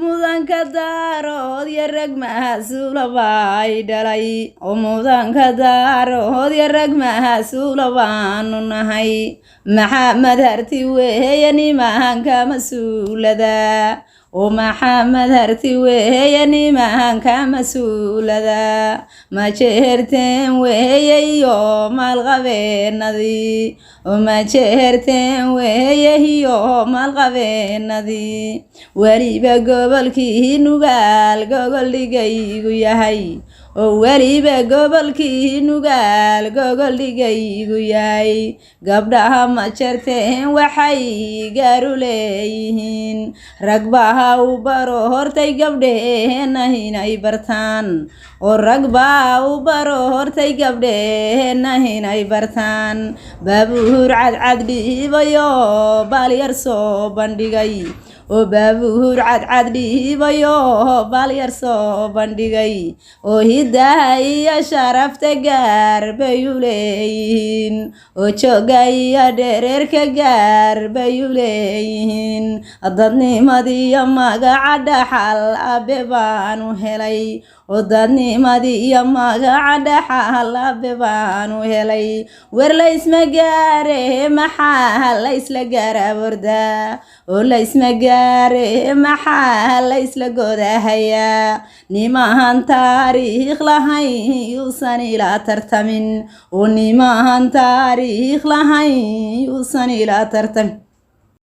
mudanka daarood iyo rag mahasuula bay dhalay oo mudanka daarood iyo rag mahasuula baanu nahay maxamed harti weeye nimanka mas-uulada oo maxamed harti weeye nimanka mas-uulada ma jeerteen weeye iyo maalqabeenadii oo ma jeerteen weeye iyo maalqabeenadii weliba gobolkii nugaal gogol dhigaygu yahay oo weliba gobolkii nugaal gogol dhigaygu yahay gabdhaha ma jeerteen waxay gaaru leeyihiin rag baa u baro hortay gabdheena inay bartaan oo rag baa u baro hortay gabdheena inay bartaan baabuur cadcad dhiibayo baalyar soo bandhigay oo baabuur cadcad dhiibayo baalyar soo bandhigay oo hidaha iyo sharafta gaar bay u leeyihiin oo jooga iyo dhereerka gaar bay u leeyihiin dadnimadiiyo magaca dhaxal abe baanu helay oo dadnimadii iyo magaca dhaxal abe baanu helay wer laysma gaare maxaa laysla gaarabordaa oo laysma gaare maxaa laysla godahayaa nimahan taariikh lahayn yuusan ila tartamin oo nimahan taariikh lahayn yuusan ila tartamin